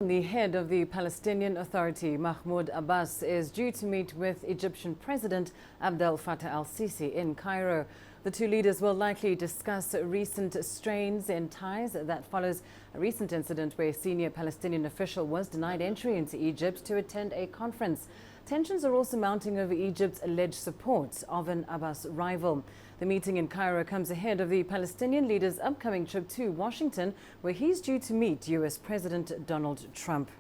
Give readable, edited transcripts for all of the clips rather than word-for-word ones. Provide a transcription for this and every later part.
The head of the Palestinian Authority Mahmoud Abbas is due to meet with Egyptian President Abdel Fattah el-Sisi in Cairo. The two leaders will likely discuss recent strains in ties that follows a recent incident where a senior Palestinian official was denied entry into Egypt to attend a conference. Tensions are also mounting over Egypt's alleged support of an Abbas rival. The meeting in Cairo comes ahead of the Palestinian leader's upcoming trip to Washington, where he's due to meet US President Donald Trump.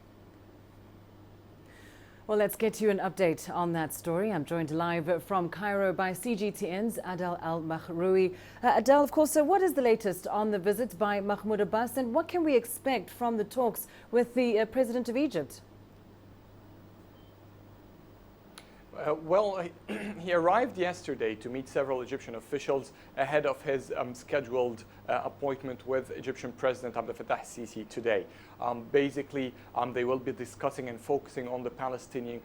Well, let's get you an update on that story. I'm joined live from Cairo by CGTN's Adel Al-Mahroui. Adel, of course, so what is the latest on the visit by Mahmoud Abbas, and what can we expect from the talks with the President of Egypt? He arrived yesterday to meet several Egyptian officials ahead of his scheduled appointment with Egyptian President Abdel Fattah el-Sisi today. They will be discussing and focusing on the Palestinian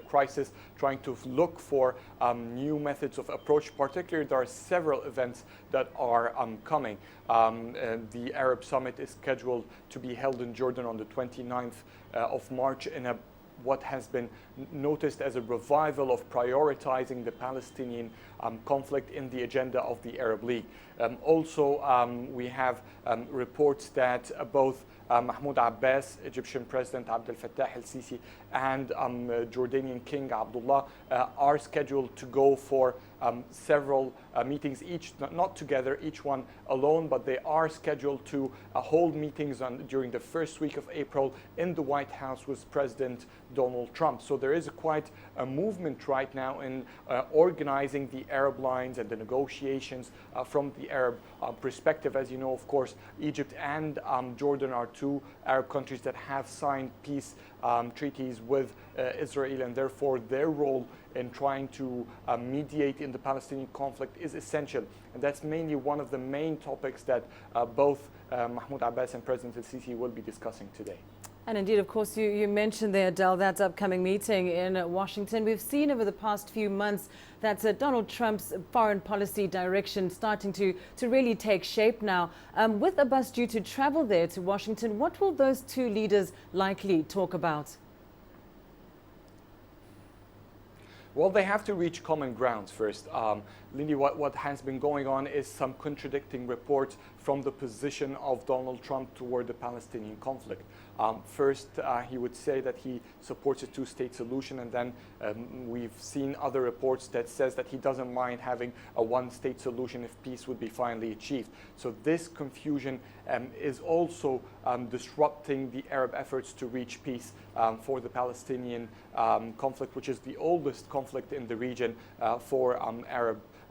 crisis, trying to look for new methods of approach. Particularly, there are several events that are coming. The Arab Summit is scheduled to be held in Jordan on the 29th of March in what has been noticed as a revival of prioritizing the Palestinian conflict in the agenda of the Arab League. We have reports that both Mahmoud Abbas, Egyptian President Abdel Fattah el-Sisi, and Jordanian King Abdullah are scheduled to go for several meetings, each not together, each one alone, but they are scheduled to hold meetings during the first week of April in the White House with President Donald Trump. So there is quite a movement right now in organizing the Arab lines and the negotiations from the Arab perspective. As you know, of course, Egypt and Jordan are two Arab countries that have signed peace treaties with Israel, and therefore their role in trying to mediate in the Palestinian conflict is essential. And that's mainly one of the main topics that both Mahmoud Abbas and President el-Sisi will be discussing today. And indeed, of course, you mentioned there, Adel, that upcoming meeting in Washington. We've seen over the past few months that Donald Trump's foreign policy direction starting to really take shape now. With Abbas due to travel there to Washington, what will those two leaders likely talk about? Well, they have to reach common grounds first. Lindy, what has been going on is some contradicting reports from the position of Donald Trump toward the Palestinian conflict. First, he would say that he supports a two-state solution, and then we've seen other reports that says that he doesn't mind having a one-state solution if peace would be finally achieved. So this confusion is also disrupting the Arab efforts to reach peace for the Palestinian conflict, which is the oldest conflict in the region for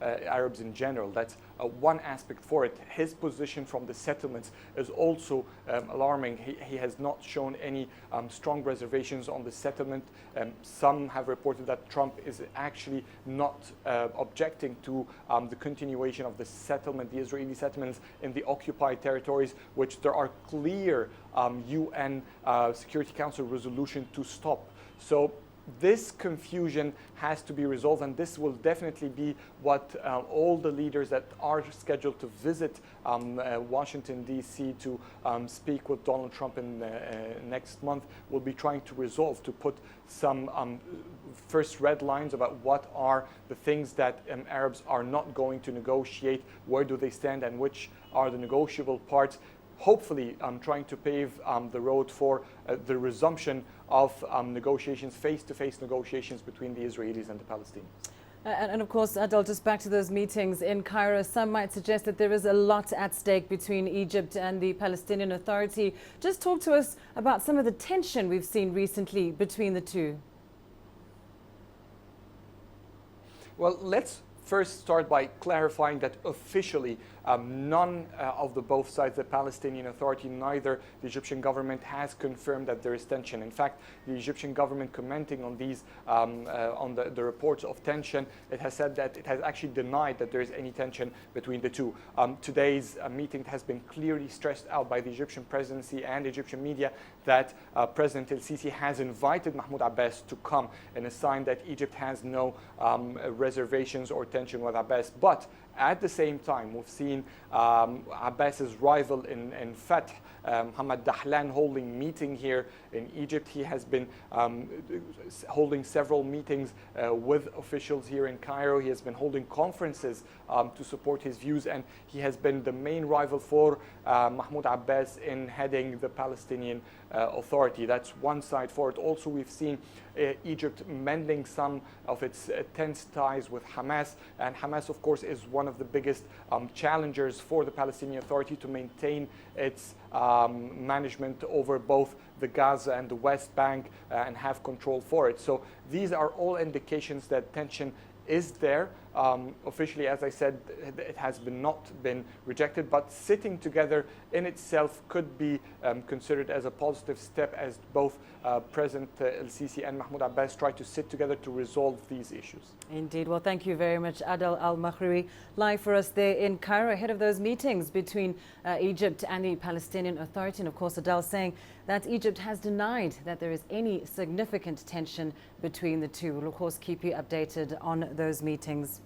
Arabs in general. That's one aspect for it. His position from the settlements is also alarming. He has not shown any strong reservations on the settlement. Some have reported that Trump is actually not objecting to the continuation of the settlement, the Israeli settlements in the occupied territories, which there are clear UN Security Council resolution to stop. So this confusion has to be resolved, and this will definitely be what all the leaders that are scheduled to visit Washington, D.C. to speak with Donald Trump in next month will be trying to resolve, to put some first red lines about what are the things that Arabs are not going to negotiate, where do they stand, and which are the negotiable parts. Hopefully trying to pave the road for the resumption of negotiations, face-to-face negotiations between the Israelis and the Palestinians. And of course, Adel, just back to those meetings in Cairo, some might suggest that there is a lot at stake between Egypt and the Palestinian Authority. Just talk to us about some of the tension we've seen recently between the two. Well, let's first start by clarifying that officially none of the both sides, the Palestinian Authority, neither the Egyptian government, has confirmed that there is tension. In fact, the Egyptian government, commenting on these, on the reports of tension, it has said that it has actually denied that there is any tension between the two. Today's meeting has been clearly stressed out by the Egyptian presidency and Egyptian media that President el-Sisi has invited Mahmoud Abbas to come, in a sign that Egypt has no reservations or tension with Abbas. But at the same time, we've seen Abbas's rival in Fattah Mohammed Dahlan holding meeting here in Egypt. He has been holding several meetings with officials here in Cairo. He has been holding conferences to support his views, and he has been the main rival for Mahmoud Abbas in heading the Palestinian Authority. That's one side for it. Also, we've seen Egypt mending some of its tense ties with Hamas, and Hamas, of course, is one of the biggest challengers for the Palestinian Authority to maintain its management over both the Gaza and the West Bank and have control for it. So these are all indications that tension is there. Officially, as I said, it has not been rejected, but sitting together in itself could be considered as a positive step, as both President el-Sisi and Mahmoud Abbas try to sit together to resolve these issues. Indeed. Well, thank you very much, Adel Al-Maghribi, live for us there in Cairo ahead of those meetings between Egypt and the Palestinian Authority. And of course, Adel saying that Egypt has denied that there is any significant tension between the two. We'll of course keep you updated on those meetings.